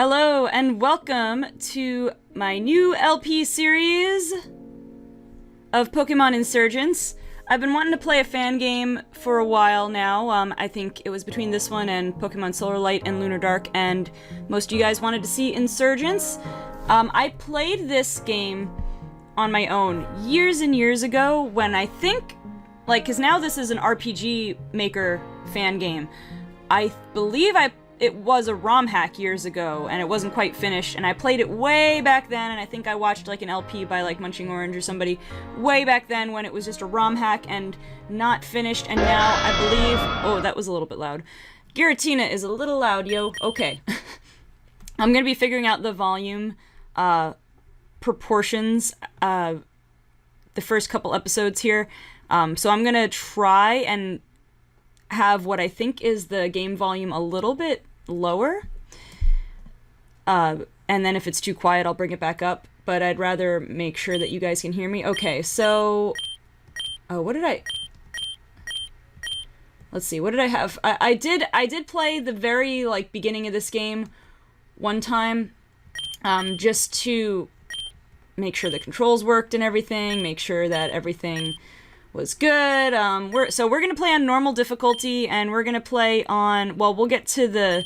Hello and welcome to my new LP series of Pokémon Insurgence. I've been wanting to play a fan game for a while now. I think it was between this one and Pokemon Solar Light and Lunar Dark, and most of you guys wanted to see Insurgence. I played this game on my own years and years ago when I think, because now this is an RPG Maker fan game. I believe it was a ROM hack years ago, and it wasn't quite finished, and I played it way back then, and I think I watched like an LP by like Munching Orange or somebody way back then when it was just a ROM hack and not finished, and now I believe... Oh, that was a little bit loud. Giratina is a little loud, yo. Okay. I'm gonna be figuring out the volume proportions the first couple episodes here, so I'm gonna try and have what I think is the game volume a little bit lower, and then if it's too quiet I'll bring it back up, but I'd rather make sure that you guys can hear me. Okay, so let's see, what did I have? I did play the very beginning of this game one time, just to make sure the controls worked and everything, make sure that everything was good. We're gonna play on normal difficulty, and we're gonna play on, well, we'll get to the,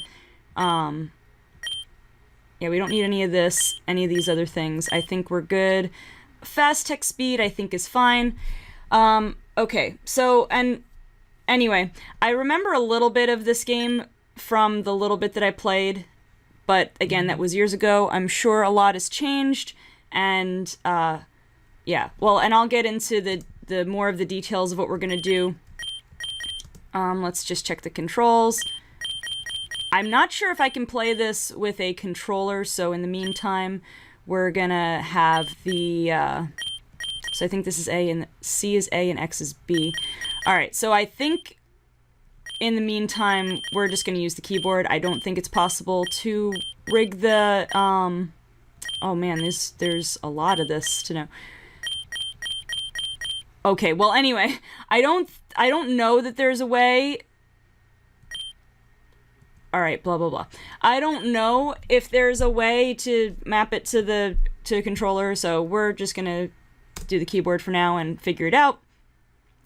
yeah, we don't need any of these other things. I think we're good. Fast text speed, I think, is fine. Okay, so, and anyway, I remember a little bit of this game from the little bit that I played, but again, that was years ago. I'm sure a lot has changed, and, yeah, well, and I'll get into the more of the details of what we're gonna do. Let's just check the controls. I'm not sure if I can play this with a controller, so in the meantime, we're gonna have the, so I think this is A, and C is A, and X is B. Alright, so I think in the meantime, we're just gonna use the keyboard. I don't think it's possible to rig the, oh man, there's a lot of this to know. Okay, well, anyway, I don't know that there's a way. All right, blah blah blah. I don't know if there's a way to map it to controller, so we're just gonna do the keyboard for now and figure it out.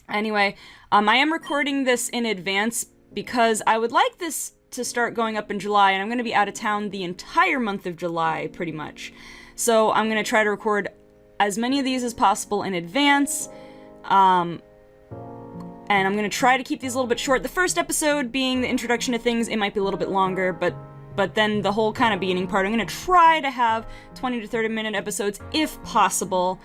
Anyway, I am recording this in advance because I would like this to start going up in July, and I'm gonna be out of town the entire month of July, pretty much. So I'm gonna try to record as many of these as possible in advance. And I'm gonna try to keep these a little bit short. The first episode being the introduction to things, it might be a little bit longer, but then the whole kind of beginning part, I'm gonna try to have 20 to 30 minute episodes if possible.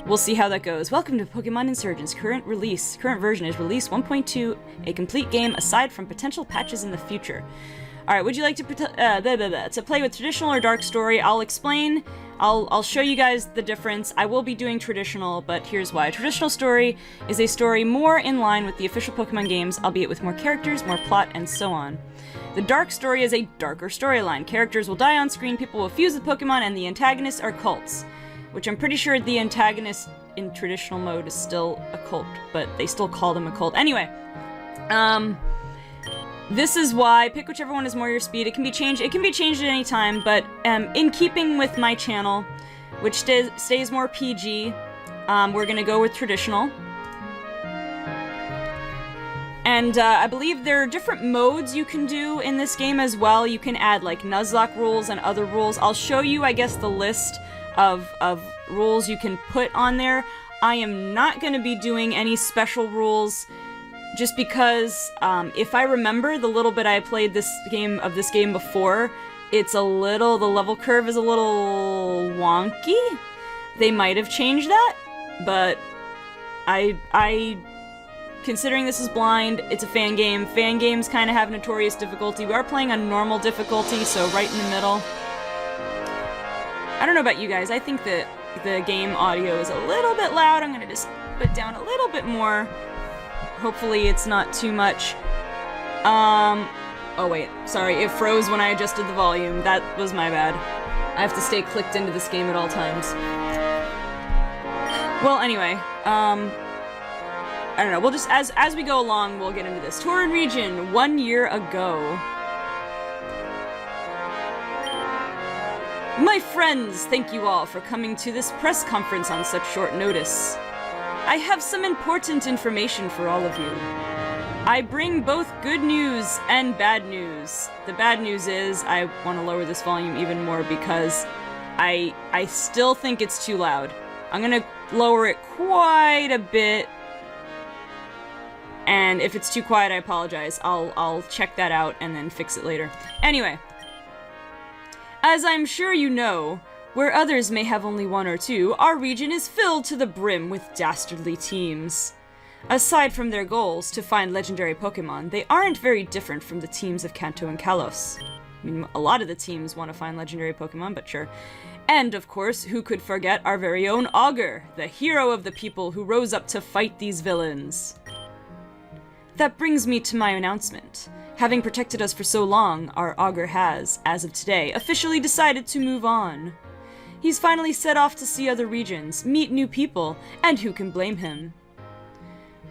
We'll see how that goes. Welcome to Pokemon Insurgence. Current version is release 1.2, a complete game aside from potential patches in the future. Alright, would you like to play with traditional or dark story? I'll explain. I'll show you guys the difference. I will be doing traditional, but here's why. Traditional story is a story more in line with the official Pokemon games, albeit with more characters, more plot, and so on. The dark story is a darker storyline. Characters will die on screen, people will fuse with Pokemon, and the antagonists are cults. Which I'm pretty sure the antagonist in traditional mode is still a cult, but they still call them a cult. Anyway, this is why, pick whichever one is more your speed. It can be changed at any time, but in keeping with my channel, which stays more PG, we're gonna go with traditional. And I believe there are different modes you can do in this game as well. You can add like Nuzlocke rules and other rules. I'll show you, I guess, the list of rules you can put on there. I am not gonna be doing any special rules, just because, if I remember the little bit I played this game before, the level curve is a little wonky. They might have changed that, but considering this is blind, it's a fan game. Fan games kind of have notorious difficulty. We are playing on normal difficulty, so right in the middle. I don't know about you guys, I think that the game audio is a little bit loud. I'm gonna just put it down a little bit more. Hopefully it's not too much. Oh wait, sorry, it froze when I adjusted the volume. That was my bad. I have to stay clicked into this game at all times. Well, anyway, I don't know, we'll just, as we go along, we'll get into this. Tauren region, 1 year ago. My friends, thank you all for coming to this press conference on such short notice. I have some important information for all of you. I bring both good news and bad news. The bad news is I want to lower this volume even more because I still think it's too loud. I'm gonna lower it quite a bit. And if it's too quiet, I apologize. I'll check that out and then fix it later. Anyway, as I'm sure you know, where others may have only one or two, our region is filled to the brim with dastardly teams. Aside from their goals to find legendary Pokémon, they aren't very different from the teams of Kanto and Kalos. I mean, a lot of the teams want to find legendary Pokémon, but sure. And, of course, who could forget our very own Augur, the hero of the people who rose up to fight these villains. That brings me to my announcement. Having protected us for so long, our Augur has, as of today, officially decided to move on. He's finally set off to see other regions, meet new people, and who can blame him?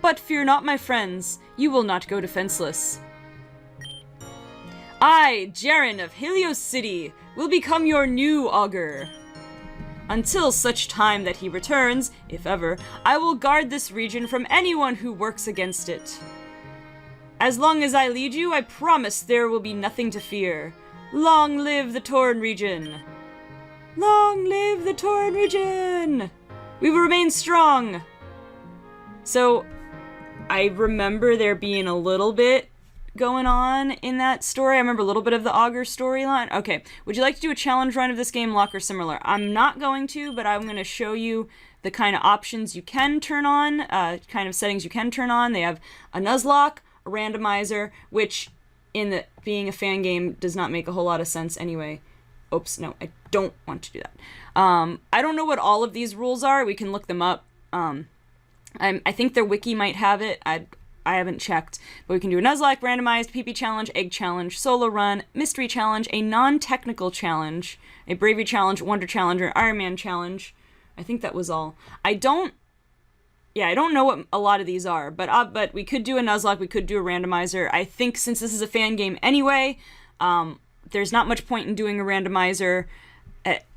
But fear not, my friends, you will not go defenseless. I, Jaren of Helios City, will become your new Augur. Until such time that he returns, if ever, I will guard this region from anyone who works against it. As long as I lead you, I promise there will be nothing to fear. Long live the Tauren region! Long live the Tauren region! We will remain strong! So, I remember there being a little bit going on in that story. I remember a little bit of the Augur storyline. Okay, would you like to do a challenge run of this game, Lock or similar? I'm not going to, but I'm going to show you the kind of options you can turn on, kind of settings you can turn on. They have a Nuzlocke, a randomizer, which in the being a fan game does not make a whole lot of sense anyway. Oops, no, I don't want to do that. I don't know what all of these rules are. We can look them up. I think their wiki might have it. I haven't checked, but we can do a Nuzlocke, randomized, PP challenge, egg challenge, solo run, mystery challenge, a non-technical challenge, a bravery challenge, wonder challenge, or Iron Man challenge. I think that was all. I don't know what a lot of these are, but we could do a Nuzlocke, we could do a randomizer. I think since this is a fan game anyway, there's not much point in doing a randomizer.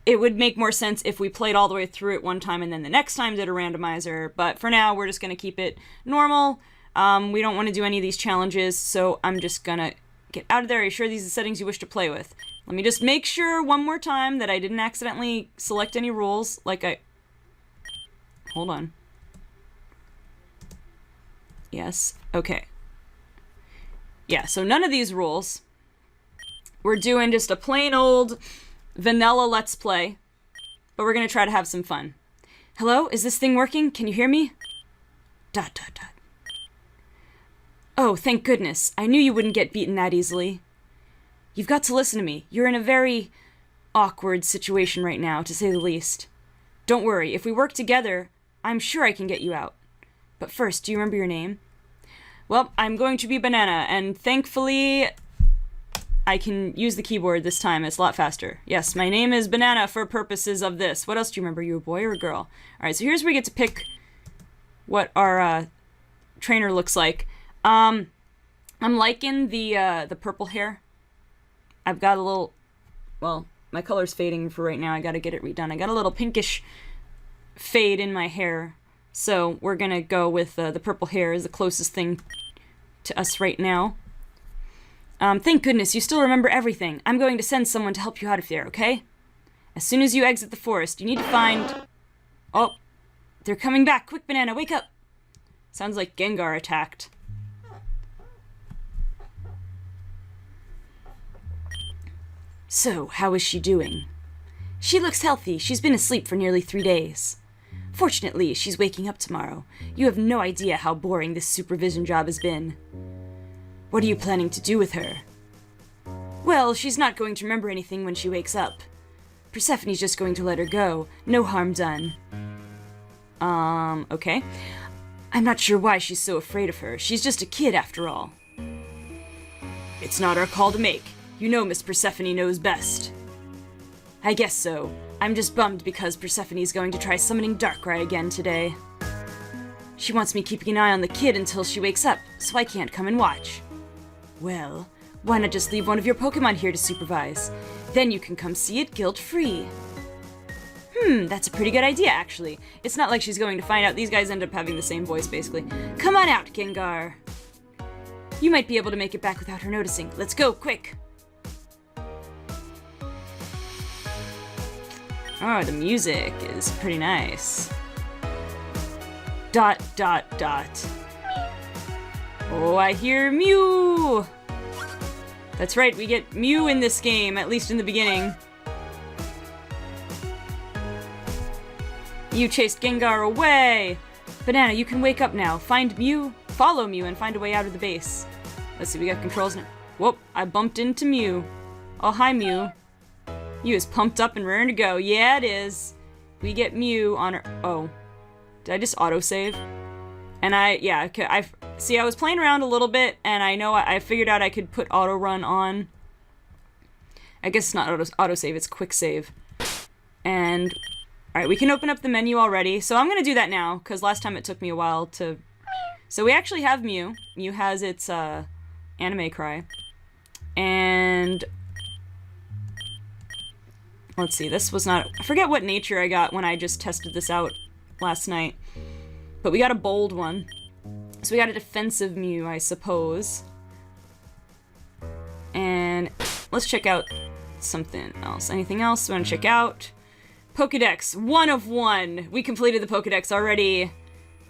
It would make more sense if we played all the way through it one time and then the next time did a randomizer, but for now we're just going to keep it normal. We don't want to do any of these challenges, so I'm just going to get out of there. Are you sure these are the settings you wish to play with? Let me just make sure one more time that I didn't accidentally select any rules, Hold on. Yes, okay. Yeah, so none of these rules. We're doing just a plain old vanilla Let's Play, but we're going to try to have some fun. Hello, is this thing working? Can you hear me? ... Oh, thank goodness. I knew you wouldn't get beaten that easily. You've got to listen to me. You're in a very awkward situation right now, to say the least. Don't worry, if we work together, I'm sure I can get you out. But first, do you remember your name? Well, I'm going to be Banana, and thankfully I can use the keyboard this time. It's a lot faster. Yes, my name is Banana for purposes of this. What else do you remember? You a boy or a girl? Alright, so here's where we get to pick what our trainer looks like. I'm liking the purple hair. I've got a little, well, my color's fading for right now. I gotta get it redone. I got a little pinkish fade in my hair. So we're gonna go with the purple hair is the closest thing to us right now. Thank goodness, you still remember everything. I'm going to send someone to help you out of there, okay? As soon as you exit the forest, you need to find... Oh, they're coming back. Quick, Banana, wake up. Sounds like Gengar attacked. So, how is she doing? She looks healthy. She's been asleep for nearly 3 days. Fortunately, she's waking up tomorrow. You have no idea how boring this supervision job has been. What are you planning to do with her? Well, she's not going to remember anything when she wakes up. Persephone's just going to let her go. No harm done. Okay. I'm not sure why she's so afraid of her. She's just a kid after all. It's not our call to make. You know Miss Persephone knows best. I guess so. I'm just bummed because Persephone's going to try summoning Darkrai again today. She wants me keeping an eye on the kid until she wakes up, so I can't come and watch. Well, why not just leave one of your Pokémon here to supervise? Then you can come see it guilt-free. That's a pretty good idea, actually. It's not like she's going to find out. These guys end up having the same voice, basically. Come on out, Gengar. You might be able to make it back without her noticing. Let's go, quick. Oh, the music is pretty nice. ... Oh, I hear Mew! That's right, we get Mew in this game, at least in the beginning. You chased Gengar away! Banana, you can wake up now. Find Mew, follow Mew, and find a way out of the base. Let's see, we got controls now. Whoop, I bumped into Mew. Oh, hi, Mew. Mew is pumped up and raring to go. Yeah, it is. We get Mew on her... Oh. Did I just autosave? And I was playing around a little bit, and I figured out I could put auto run on. I guess it's not autosave, it's quick save. And, alright, we can open up the menu already, so I'm gonna do that now, because last time it took me a while to... So we actually have Mew. Mew has its, anime cry. And... Let's see, this was not... I forget what nature I got when I just tested this out last night. But we got a bold one. So we got a defensive Mew, I suppose. And let's check out something else. Anything else we want to check out? Pokédex, 1 of 1. We completed the Pokédex already.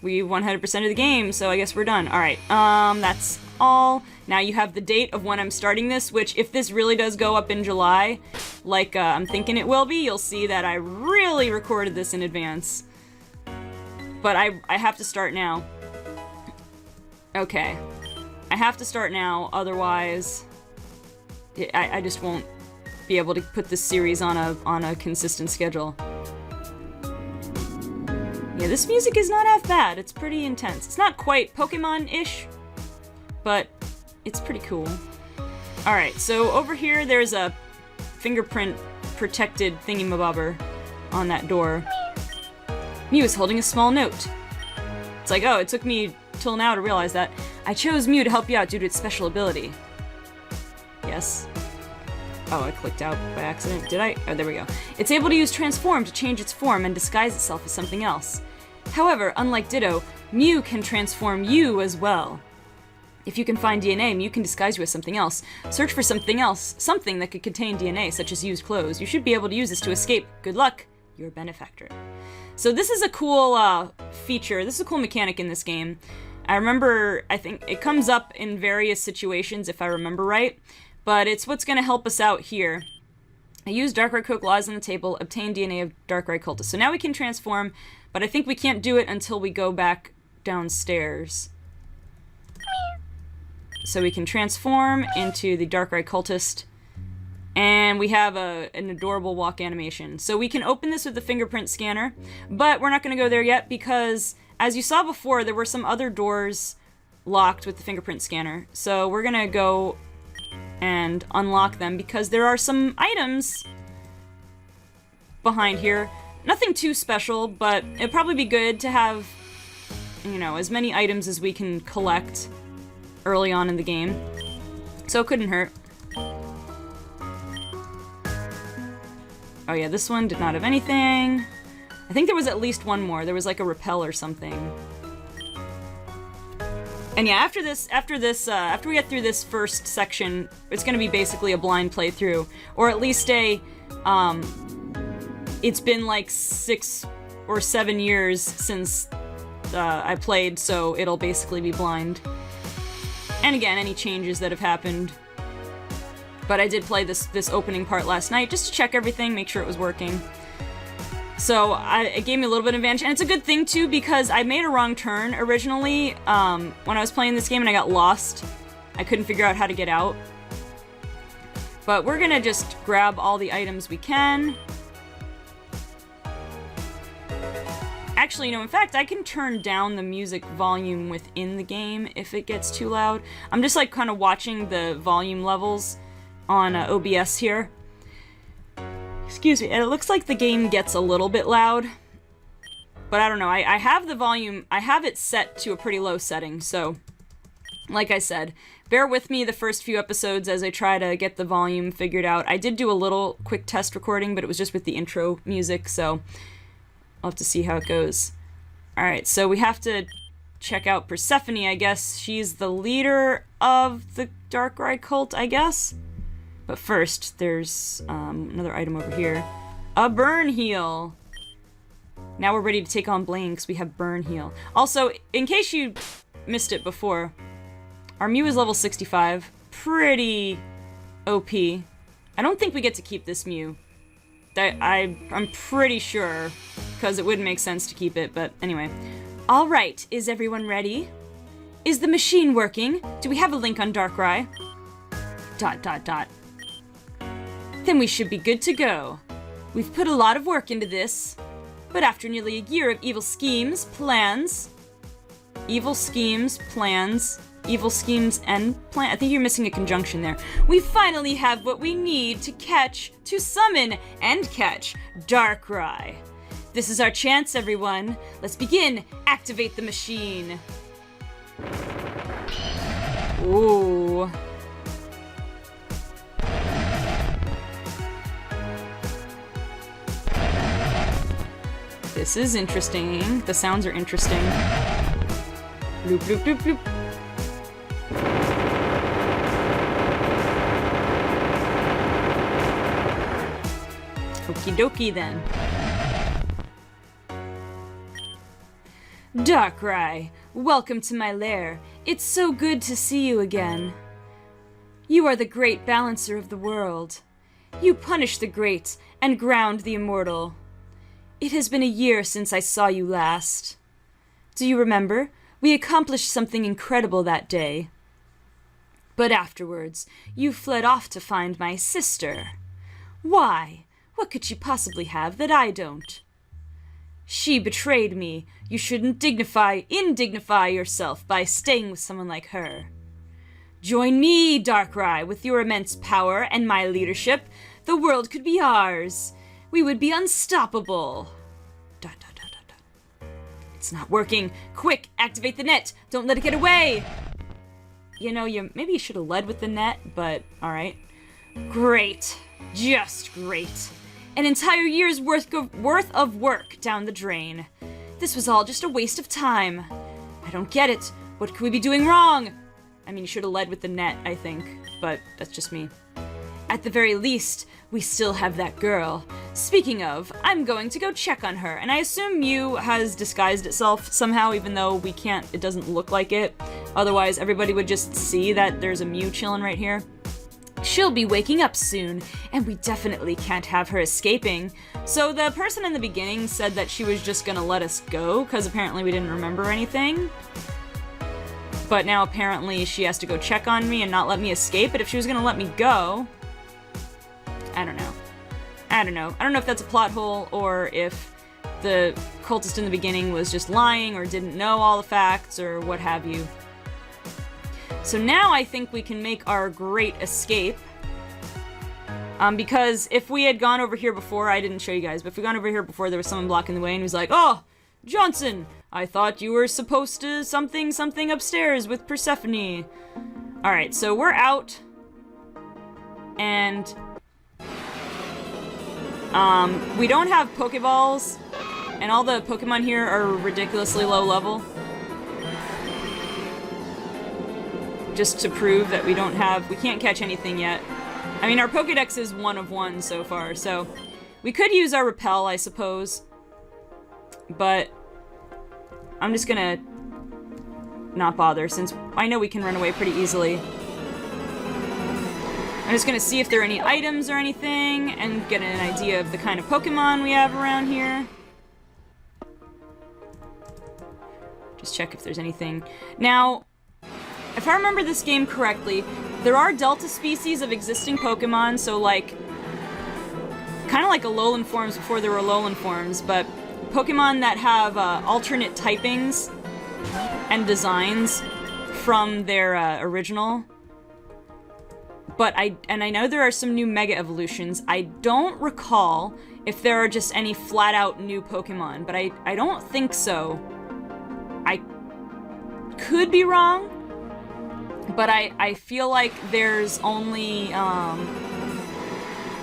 We 100% of the game, so I guess we're done. Alright, that's all. Now you have the date of when I'm starting this, which if this really does go up in July, like I'm thinking it will be, you'll see that I really recorded this in advance. But I have to start now. Okay. I have to start now, otherwise I just won't be able to put this series on a consistent schedule. Yeah, this music is not half bad. It's pretty intense. It's not quite Pokemon-ish, but it's pretty cool. Alright, so over here there's a fingerprint-protected thingy-mabobber on that door. Mew is holding a small note. It's like, oh, it took me till now to realize that. I chose Mew to help you out due to its special ability. Yes. Oh, I clicked out by accident. Did I? Oh, there we go. It's able to use Transform to change its form and disguise itself as something else. However, unlike Ditto, Mew can transform you as well. If you can find DNA, Mew can disguise you as something else. Search for something else, something that could contain DNA, such as used clothes. You should be able to use this to escape. Good luck, your benefactor. So this is a cool feature. This is a cool mechanic in this game. I remember, I think it comes up in various situations if I remember right, but it's what's going to help us out here. I use Darkrai Coke Laws on the table, obtain DNA of Darkrai Cultist. So now we can transform, but I think we can't do it until we go back downstairs. So we can transform into the Darkrai Cultist, and we have an adorable walk animation. So we can open this with the fingerprint scanner, but we're not going to go there yet because, as you saw before, there were some other doors locked with the fingerprint scanner. So we're going to go and unlock them because there are some items behind here. Nothing too special, but it'd probably be good to have, you know, as many items as we can collect early on in the game. So it couldn't hurt. Oh yeah, this one did not have anything. I think there was at least one more. There was like a repel or something. And yeah, after we get through this first section, it's gonna be basically a blind playthrough. Or at least it's been like 6 or 7 years since I played, so it'll basically be blind. And again, any changes that have happened. But I did play this opening part last night just to check everything, make sure it was working. So it gave me a little bit of advantage, and it's a good thing too because I made a wrong turn originally when I was playing this game and I got lost. I couldn't figure out how to get out. But we're gonna just grab all the items we can. Actually, you know, in fact, I can turn down the music volume within the game if it gets too loud. I'm just like kind of watching the volume levels on OBS here. Excuse me, and it looks like the game gets a little bit loud. But I don't know, I have the volume, I have it set to a pretty low setting, so like I said, bear with me the first few episodes as I try to get the volume figured out. I did do a little quick test recording, but it was just with the intro music, so I'll have to see how it goes. Alright, so we have to check out Persephone, I guess. She's the leader of the Darkrai cult, I guess? But first, there's another item over here. A Burn Heal! Now we're ready to take on Blaine, because we have Burn Heal. Also, in case you missed it before, our Mew is level 65. Pretty OP. I don't think we get to keep this Mew. I'm pretty sure, because it wouldn't make sense to keep it, but anyway. Alright, is everyone ready? Is the machine working? Do we have a link on Darkrai? ... Then we should be good to go. We've put a lot of work into this, but after nearly a year of evil schemes, plans, and plan. I think you're missing a conjunction there. We finally have what we need to summon and catch Darkrai. This is our chance, everyone. Let's begin. Activate the machine. Ooh. This is interesting. The sounds are interesting. Bloop, bloop, bloop, bloop. Okie dokie then. Darkrai, welcome to my lair. It's so good to see you again. You are the great balancer of the world. You punish the great and ground the immortal. It has been a year since I saw you last. Do you remember? We accomplished something incredible that day. But afterwards, you fled off to find my sister. Why? What could she possibly have that I don't? She betrayed me. You shouldn't indignify yourself by staying with someone like her. Join me, Darkrai, with your immense power and my leadership. The world could be ours. We would be unstoppable. ... It's not working. Quick, activate the net. Don't let it get away. You know, maybe you should have led with the net, but alright. Great. Just great. An entire year's worth of work down the drain. This was all just a waste of time. I don't get it. What could we be doing wrong? I mean, you should have led with the net, I think, but that's just me. At the very least, we still have that girl. Speaking of, I'm going to go check on her, and I assume Mew has disguised itself somehow, even though we can't, it doesn't look like it. Otherwise, everybody would just see that there's a Mew chilling right here. She'll be waking up soon, and we definitely can't have her escaping. So the person in the beginning said that she was just gonna let us go, because apparently we didn't remember anything. But now apparently she has to go check on me and not let me escape, but if she was gonna let me go... I don't know. I don't know if that's a plot hole, or if the cultist in the beginning was just lying, or didn't know all the facts, or what have you. So now I think we can make our great escape. Because if we had gone over here before, I didn't show you guys, but if we gone over here before, there was someone blocking the way, and he was like, "Oh, Johnson, I thought you were supposed to something upstairs with Persephone." Alright, so we're out. And... we don't have Pokeballs, and all the Pokemon here are ridiculously low level. Just to prove that we can't catch anything yet. I mean, our Pokedex is 1 of 1 so far, so we could use our Repel, I suppose. But I'm just gonna not bother, since I know we can run away pretty easily. I'm just gonna see if there are any items or anything, and get an idea of the kind of Pokemon we have around here. Just check if there's anything. Now, if I remember this game correctly, there are Delta species of existing Pokemon, so like... kind of like Alolan forms before there were Alolan forms, but Pokemon that have alternate typings and designs from their original. But I know there are some new Mega Evolutions. I don't recall if there are just any flat-out new Pokemon, but I don't think so. I could be wrong, but I feel like there's only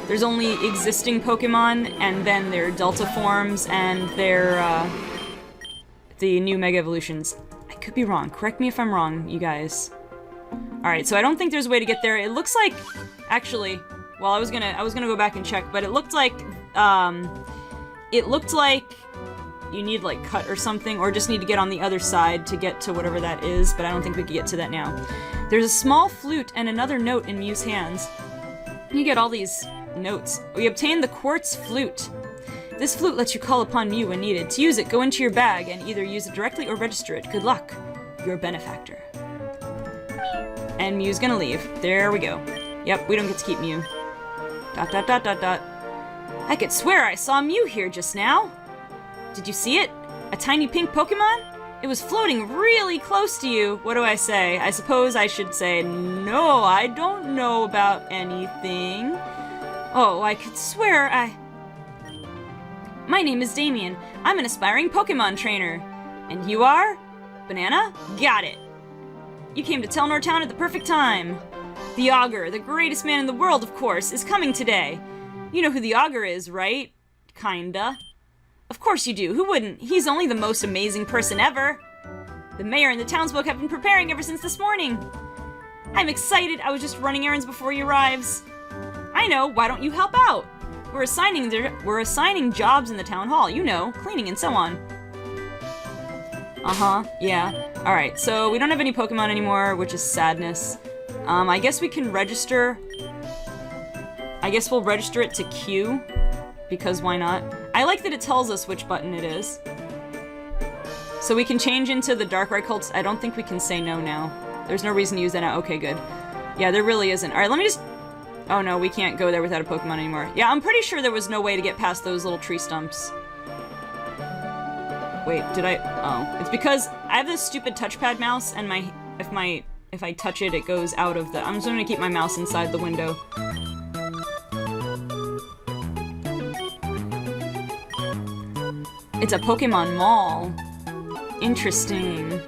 existing Pokemon, and then their Delta forms, and their the new Mega Evolutions. I could be wrong. Correct me if I'm wrong, you guys. All right, so I don't think there's a way to get there. It looks like, actually, well, I was gonna go back and check, but it looked like you need like cut or something, or just need to get on the other side to get to whatever that is, but I don't think we could get to that now. There's a small flute and another note in Mew's hands. You get all these notes. We obtained the quartz flute. This flute lets you call upon Mew when needed. To use it, go into your bag and either use it directly or register it. Good luck, your benefactor. And Mew's gonna leave. There we go. Yep, we don't get to keep Mew. ... I could swear I saw Mew here just now. Did you see it? A tiny pink Pokemon? It was floating really close to you. What do I say? I suppose I should say, no, I don't know about anything. Oh, I could swear My name is Damien. I'm an aspiring Pokemon trainer. And you are? Banana? Got it. You came to Telnor Town at the perfect time. The Augur, the greatest man in the world, of course, is coming today. You know who the Augur is, right? Kinda. Of course you do. Who wouldn't? He's only the most amazing person ever. The mayor and the townsfolk have been preparing ever since this morning. I'm excited. I was just running errands before he arrives. I know. Why don't you help out? We're assigning jobs in the town hall. You know, cleaning and so on. Uh-huh. Yeah. Alright, so we don't have any Pokemon anymore, which is sadness. I guess we can register... I guess we'll register it to Q, because why not? I like that it tells us which button it is. So we can change into the Darkrai Colts. I don't think we can say no now. There's no reason to use that now. Okay, good. Yeah, there really isn't. Alright, let me just... Oh no, we can't go there without a Pokemon anymore. Yeah, I'm pretty sure there was no way to get past those little tree stumps. Wait, did I... Oh. It's because I have this stupid touchpad mouse, and if I touch it, it goes out of the... I'm just gonna keep my mouse inside the window. It's a Pokemon mall. Interesting.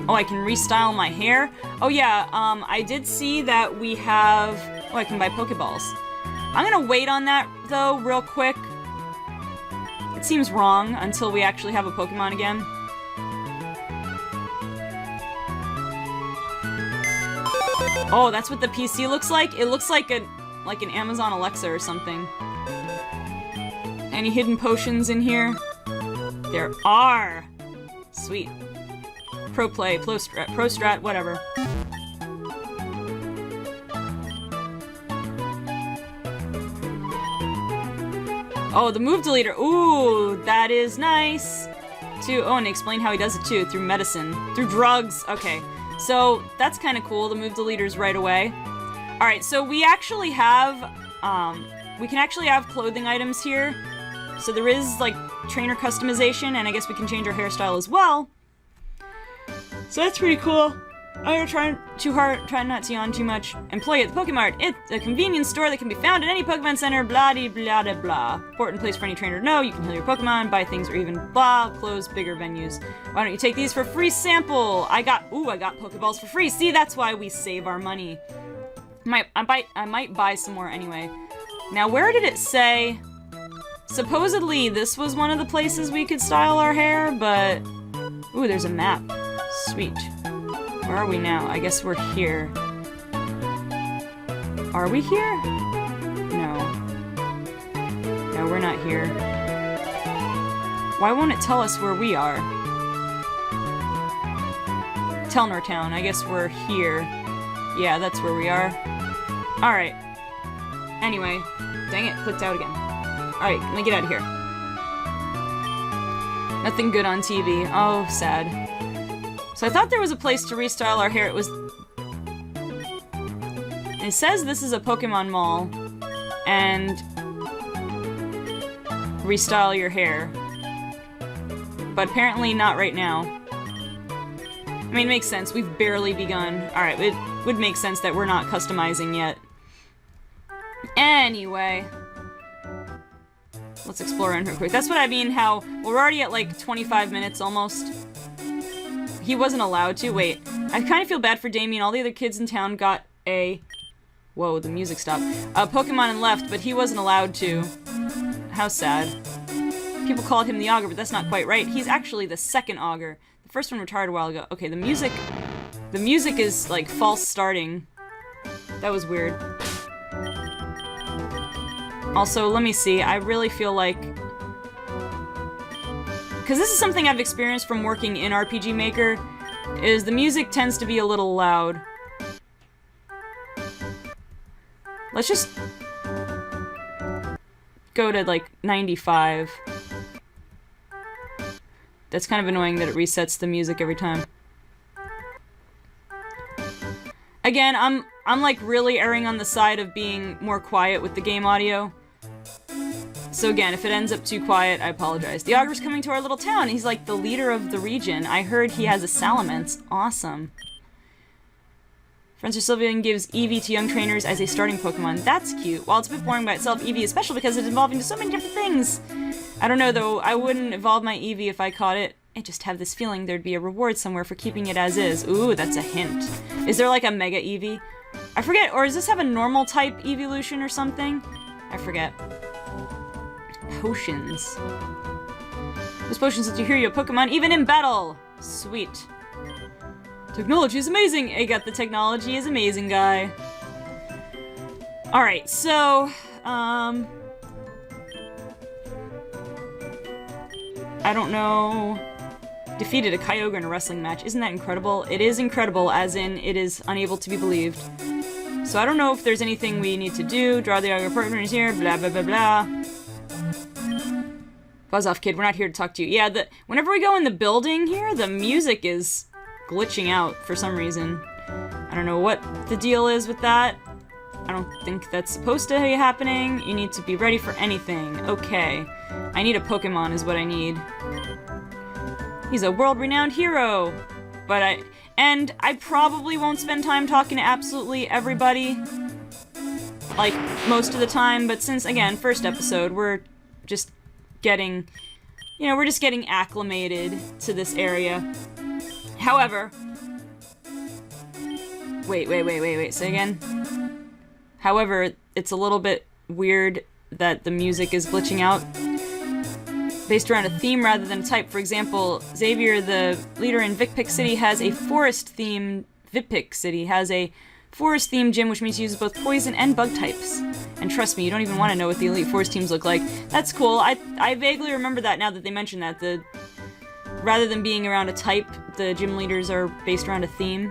Oh, I can restyle my hair? Oh yeah, I did see that we have... Oh, I can buy Pokeballs. I'm gonna wait on that, though, real quick. It seems wrong until we actually have a Pokemon again. Oh, that's what the PC looks like? It looks like an Amazon Alexa or something. Any hidden potions in here? There are! Sweet. Pro play, pro strat, whatever. Oh, the move deleter. Ooh, that is nice. Oh, and explain how he does it too. Through medicine. Through drugs. Okay. So, that's kind of cool. The move deleter's right away. Alright, so we actually have, we can actually have clothing items here. So there is, like, trainer customization, and I guess we can change our hairstyle as well. So that's pretty cool. I'm gonna try not to yawn too much. Employee at the Pokemart. It's a convenience store that can be found at any Pokemon Center, blah-de-blah-de-blah. Important place for any trainer to know. You can heal your Pokemon, buy things, or even close bigger venues. Why don't you take these for a free sample? I got Pokeballs for free. See, that's why we save our money. I might buy some more anyway. Now, where did it say... Supposedly, this was one of the places we could style our hair, but... Ooh, there's a map. Sweet. Where are we now? I guess we're here. Are we here? No. No, we're not here. Why won't it tell us where we are? Telnor Town. I guess we're here. Yeah, that's where we are. Alright. Anyway. Dang it, clicked out again. Alright, let me get out of here. Nothing good on TV. Oh, sad. So I thought there was a place to restyle our hair. It says this is a Pokemon mall. And... restyle your hair. But apparently not right now. I mean, it makes sense. We've barely begun. Alright, it would make sense that we're not customizing yet. Anyway... Let's explore around here quick. That's what I mean, how we're already at like 25 minutes almost. He wasn't allowed to? Wait. I kind of feel bad for Damien. All the other kids in town got a... Whoa, the music stopped. Pokemon and left, but he wasn't allowed to. How sad. People called him the Augur, but that's not quite right. He's actually the second Augur. The first one retired a while ago. Okay, the music is, like, false starting. That was weird. Also, let me see. I really feel like... Because this is something I've experienced from working in RPG Maker, is the music tends to be a little loud. Let's just go to, like, 95. That's kind of annoying that it resets the music every time. Again, I'm like really erring on the side of being more quiet with the game audio. So again, if it ends up too quiet, I apologize. The Augur's coming to our little town. He's like the leader of the region. I heard he has a Salamence. Awesome. Professor Sylvian gives Eevee to young trainers as a starting Pokemon. That's cute. While it's a bit boring by itself, Eevee is special because it's evolving to so many different things. I don't know though, I wouldn't evolve my Eevee if I caught it. I just have this feeling there'd be a reward somewhere for keeping it as is. Ooh, that's a hint. Is there like a Mega Eevee? I forget, or does this have a normal type evolution or something? I forget. Potions. Those potions let you hear your Pokemon even in battle! Sweet. Technology is amazing! I got the technology is amazing guy. Alright, so, I don't know. Defeated a Kyogre in a wrestling match. Isn't that incredible? It is incredible, as in, it is unable to be believed. So I don't know if there's anything we need to do. Draw the Augur partners here, blah blah blah blah. Buzz off, kid, we're not here to talk to you. Yeah, whenever we go in the building here, the music is glitching out for some reason. I don't know what the deal is with that. I don't think that's supposed to be happening. You need to be ready for anything. Okay. I need a Pokemon is what I need. He's a world-renowned hero! But I probably won't spend time talking to absolutely everybody. Like, most of the time, but since, again, first episode, we're just getting... You know, we're just getting acclimated to this area. However... Wait, say again? However, it's a little bit weird that the music is glitching out. Based around a theme rather than a type. For example, Xavier, the leader in Vicpic City, has a forest-themed... Vicpic City has a forest-themed gym, which means it uses both poison and bug types. And trust me, you don't even want to know what the Elite Forest teams look like. That's cool. I vaguely remember that now that they mention that. Rather than being around a type, the gym leaders are based around a theme.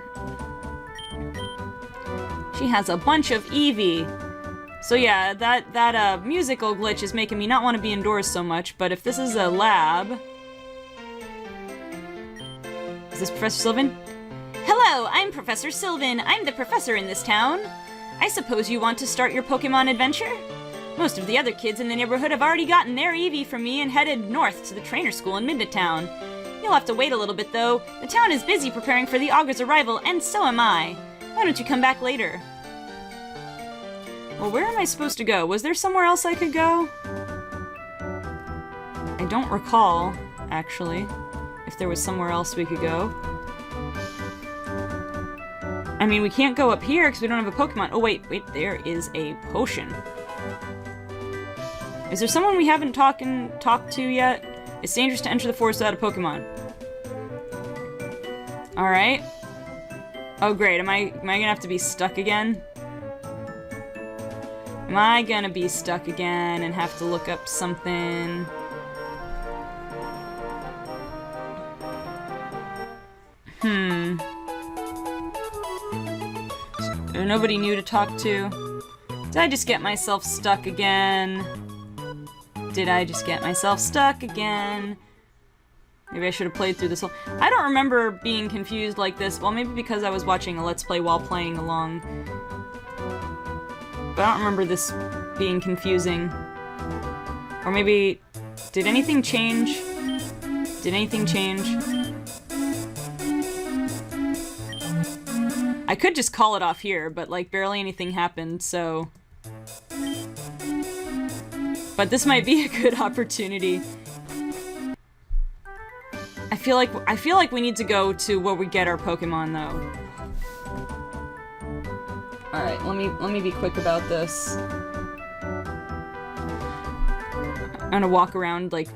She has a bunch of Eevee. So yeah, that musical glitch is making me not want to be indoors so much, but if this is a lab... Is this Professor Sylvan? Hello, I'm Professor Sylvan. I'm the professor in this town. I suppose you want to start your Pokemon adventure? Most of the other kids in the neighborhood have already gotten their Eevee from me and headed north to the trainer school in Midtown. You'll have to wait a little bit though. The town is busy preparing for the Augur's arrival, and so am I. Why don't you come back later? Well, where am I supposed to go? Was there somewhere else I could go? I don't recall, actually, if there was somewhere else we could go. I mean, we can't go up here because we don't have a Pokemon. Oh, wait, there is a potion. Is there someone we haven't talked to yet? It's dangerous to enter the forest without a Pokemon. Alright. Oh, great. Am I gonna have to be stuck again? Am I gonna be stuck again and have to look up something? Nobody new to talk to. Did I just get myself stuck again? Did I just get myself stuck again? Maybe I should have played through this whole... I don't remember being confused like this. Well, maybe because I was watching a Let's Play while playing along. But I don't remember this being confusing. Or maybe... Did anything change? Did anything change? I could just call it off here, but like barely anything happened, so... But this might be a good opportunity. I feel like we need to go to where we get our Pokemon though. All right, let me be quick about this. I'm gonna walk around like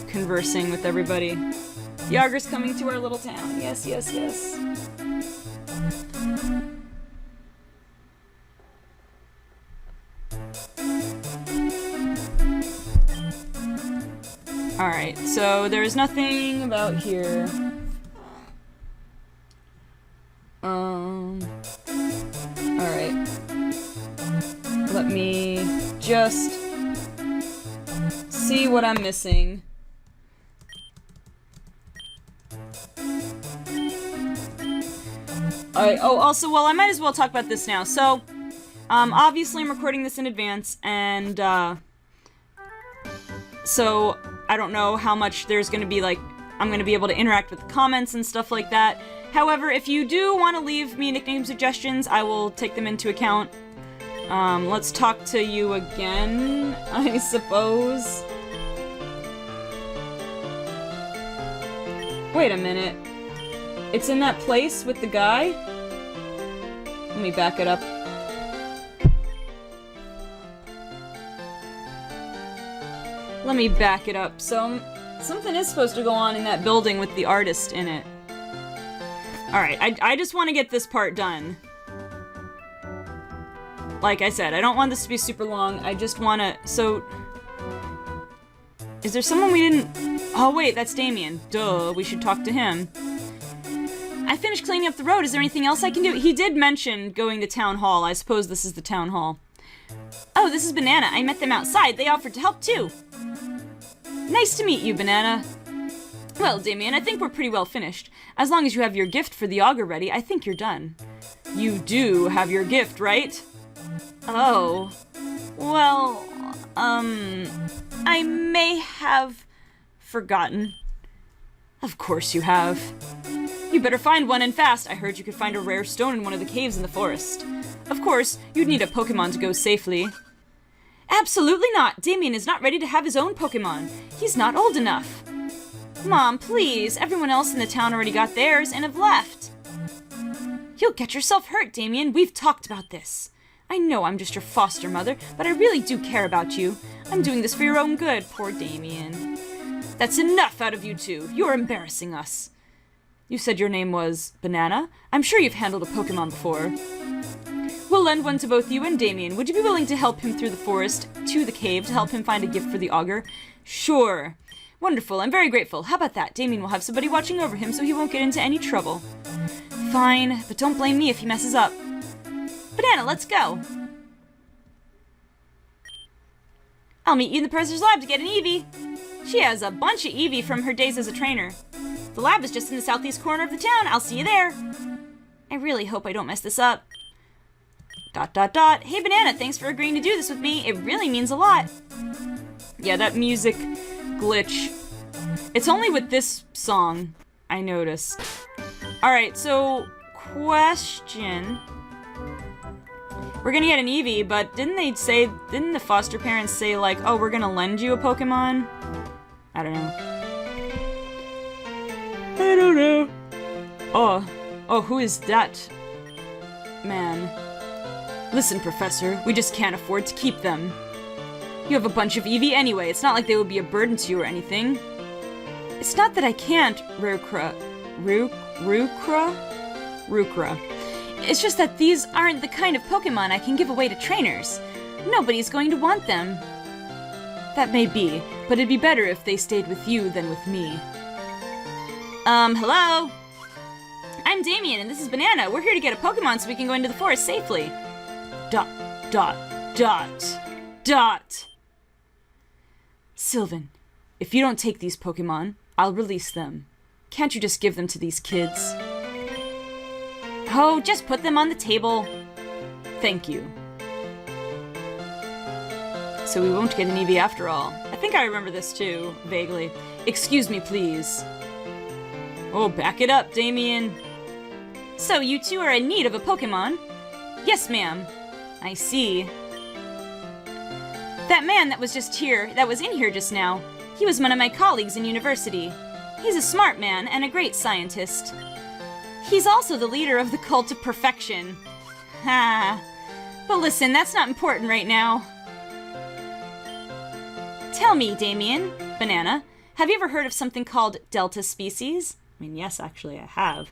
conversing with everybody. The Auger's coming to our little town. Yes, yes, yes. Alright, so there's nothing about here. Alright. Let me just see what I'm missing. Alright, oh, also, well, I might as well talk about this now. So, obviously I'm recording this in advance, and, so I don't know how much there's gonna be, like, I'm gonna be able to interact with the comments and stuff like that. However, if you do want to leave me nickname suggestions, I will take them into account. Let's talk to you again, I suppose. Wait a minute. It's in that place with the guy? Let me back it up. Let me back it up. So, something is supposed to go on in that building with the artist in it. Alright, I just want to get this part done. Like I said, I don't want this to be super long. I just want to... So... Is there someone we didn't... Oh, wait, that's Damien. Duh, we should talk to him. I finished cleaning up the road. Is there anything else I can do? He did mention going to town hall. I suppose this is the town hall. Oh, this is Banana. I met them outside. They offered to help, too. Nice to meet you, Banana. Well, Damien, I think we're pretty well finished. As long as you have your gift for the Augur ready, I think you're done. You do have your gift, right? Oh. Well, I may have forgotten. Of course you have. You better find one and fast. I heard you could find a rare stone in one of the caves in the forest. Of course, you'd need a Pokémon to go safely. Absolutely not! Damien is not ready to have his own Pokémon. He's not old enough. Mom, please. Everyone else in the town already got theirs and have left. You'll get yourself hurt, Damien. We've talked about this. I know I'm just your foster mother, but I really do care about you. I'm doing this for your own good, poor Damien. That's enough out of you two. You're embarrassing us. You said your name was Banana? I'm sure you've handled a Pokémon before. We'll lend one to both you and Damien. Would you be willing to help him through the forest to the cave to help him find a gift for the Augur? Sure. Wonderful. I'm very grateful. How about that? Damien will have somebody watching over him so he won't get into any trouble. Fine, but don't blame me if he messes up. Banana, let's go. I'll meet you in the professor's lab to get an Eevee. She has a bunch of Eevee from her days as a trainer. The lab is just in the southeast corner of the town. I'll see you there. I really hope I don't mess this up. ... Hey, Banana, thanks for agreeing to do this with me. It really means a lot. Yeah, that music glitch. It's only with this song, I noticed. Alright, so, question. We're gonna get an Eevee, but didn't the foster parents say, like, oh, we're gonna lend you a Pokemon? I don't know. I don't know. Oh, who is that man? Listen, Professor, we just can't afford to keep them. You have a bunch of Eevee anyway. It's not like they would be a burden to you or anything. It's not that I can't, Rukra. It's just that these aren't the kind of Pokemon I can give away to trainers. Nobody's going to want them. That may be, but it'd be better if they stayed with you than with me. Hello? I'm Damien, and this is Banana. We're here to get a Pokemon so we can go into the forest safely. ... Sylvan, if you don't take these Pokemon, I'll release them. Can't you just give them to these kids? Oh, just put them on the table. Thank you. So we won't get an Eevee after all. I think I remember this too, vaguely. Excuse me, please. Oh, back it up, Damien. So you two are in need of a Pokemon? Yes, ma'am. I see. That man that was in here just now, he was one of my colleagues in university. He's a smart man and a great scientist. He's also the leader of the cult of perfection. Ha. But listen, that's not important right now. Tell me, Damien, Banana, have you ever heard of something called Delta species? I mean, yes, actually, I have.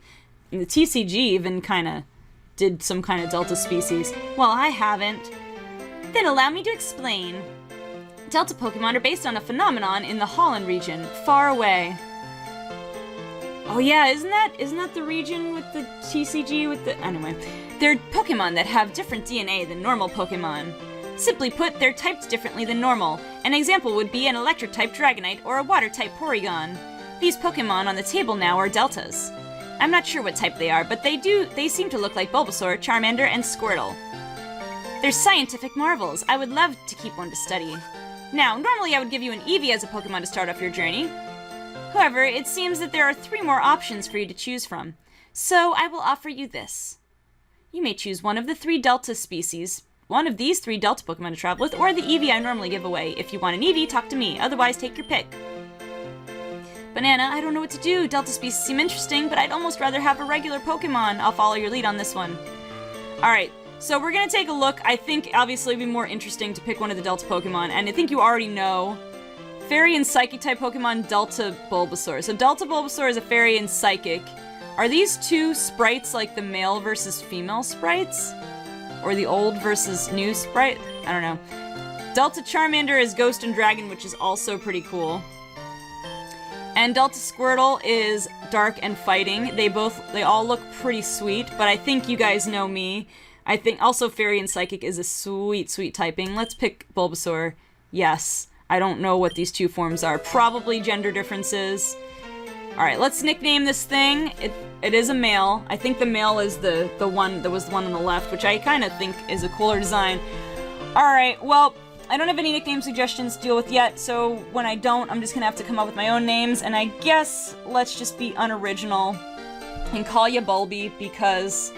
And the TCG even kind of did some kind of Delta species. Well, I haven't. Then allow me to explain. Delta Pokemon are based on a phenomenon in the Holland region, far away. Oh yeah, isn't that the region with the TCG with the... Anyway, they're Pokemon that have different DNA than normal Pokemon. Simply put, they're typed differently than normal. An example would be an electric-type Dragonite or a water-type Porygon. These Pokemon on the table now are Deltas. I'm not sure what type they are, but they seem to look like Bulbasaur, Charmander, and Squirtle. They're scientific marvels. I would love to keep one to study. Now, normally I would give you an Eevee as a Pokemon to start off your journey. However, it seems that there are 3 more options for you to choose from. So I will offer you this. You may choose one of the 3 Delta species, one of these 3 Delta Pokemon to travel with, or the Eevee I normally give away. If you want an Eevee, talk to me. Otherwise, take your pick. Banana, I don't know what to do. Delta species seem interesting, but I'd almost rather have a regular Pokemon. I'll follow your lead on this one. Alright, so we're gonna take a look. I think, obviously, it'd be more interesting to pick one of the Delta Pokemon, and I think you already know. Fairy and Psychic type Pokemon, Delta Bulbasaur. So Delta Bulbasaur is a Fairy and Psychic. Are these 2 sprites like the male versus female sprites? Or the old versus new sprite? I don't know. Delta Charmander is Ghost and Dragon, which is also pretty cool. And Delta Squirtle is Dark and Fighting. They all look pretty sweet, but I think you guys know me. I think also Fairy and Psychic is a sweet, sweet typing. Let's pick Bulbasaur. Yes. I don't know what these 2 forms are. Probably gender differences. Alright, let's nickname this thing. It is a male. I think the male is the one that was the one on the left, which I kind of think is a cooler design. Alright, well, I don't have any nickname suggestions to deal with yet, so when I don't, I'm just gonna have to come up with my own names, and I guess let's just be unoriginal and call you Bulby, because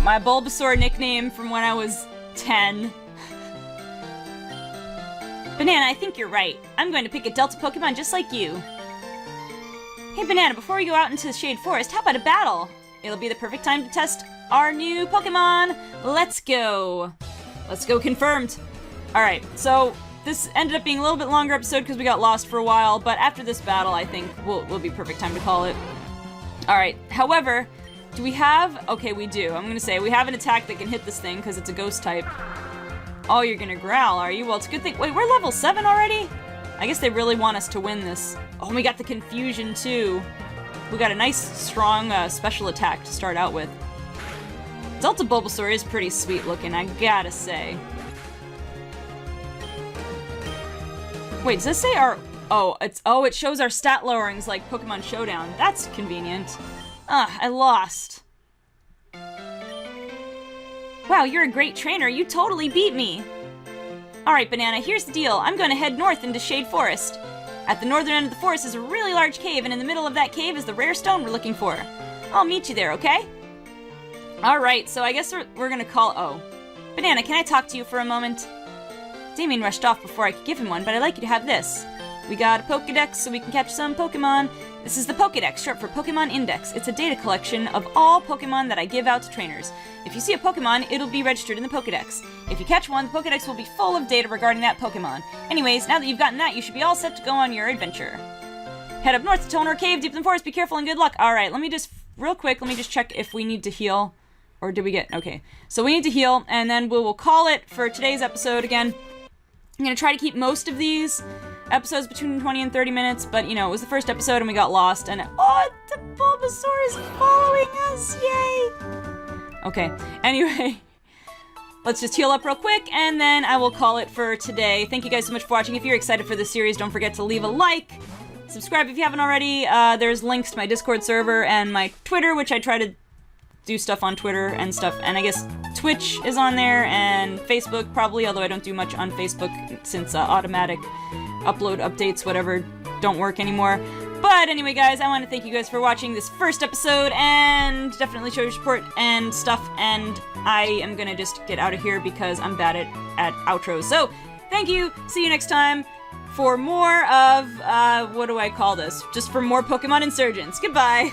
my Bulbasaur nickname from when I was 10... Banana, I think you're right. I'm going to pick a Delta Pokemon just like you. Hey Banana, before we go out into the Shade Forest, how about a battle? It'll be the perfect time to test our new Pokemon. Let's go. Let's go, confirmed. Alright, so this ended up being a little bit longer episode because we got lost for a while, but after this battle, I think will be perfect time to call it. Alright, however, do we have... Okay, we do. I'm gonna say we have an attack that can hit this thing because it's a ghost type. Oh, you're gonna growl, are you? Well, it's a good thing. Wait, we're level 7 already? I guess they really want us to win this. Oh, and we got the confusion, too. We got a nice, strong, special attack to start out with. Delta Bulbasaur is pretty sweet looking, I gotta say. Wait, does this say our... Oh, it shows our stat lowerings like Pokemon Showdown. That's convenient. I lost. Wow, you're a great trainer. You totally beat me. Alright, Banana, here's the deal. I'm going to head north into Shade Forest. At the northern end of the forest is a really large cave, and in the middle of that cave is the rare stone we're looking for. I'll meet you there, okay? Alright, so I guess we're going to call... Oh. Banana, can I talk to you for a moment? Damien rushed off before I could give him one, but I'd like you to have this. We got a Pokédex so we can catch some Pokémon. This is the Pokédex, short for Pokémon Index. It's a data collection of all Pokémon that I give out to trainers. If you see a Pokémon, it'll be registered in the Pokédex. If you catch one, the Pokédex will be full of data regarding that Pokémon. Anyways, now that you've gotten that, you should be all set to go on your adventure. Head up north to Tonor Cave, deep in the forest, be careful and good luck. Alright, real quick, let me just check if we need to heal. Or did we get... Okay, so we need to heal, and then we'll call it for today's episode again. I'm gonna try to keep most of these episodes between 20 and 30 minutes, but, you know, it was the first episode and we got lost, and... Oh, the Bulbasaur is following us! Yay! Okay, anyway, let's just heal up real quick, and then I will call it for today. Thank you guys so much for watching. If you're excited for this series, don't forget to leave a like, subscribe if you haven't already. There's links to my Discord server and my Twitter, which I try to do stuff on Twitter and stuff, and I guess Twitch is on there, and Facebook probably, although I don't do much on Facebook since automatic upload updates, whatever, don't work anymore. But anyway, guys, I want to thank you guys for watching this first episode, and definitely show your support and stuff, and I am gonna just get out of here because I'm bad at outros. So, thank you, see you next time, for more of, what do I call this? Just for more Pokemon Insurgence. Goodbye!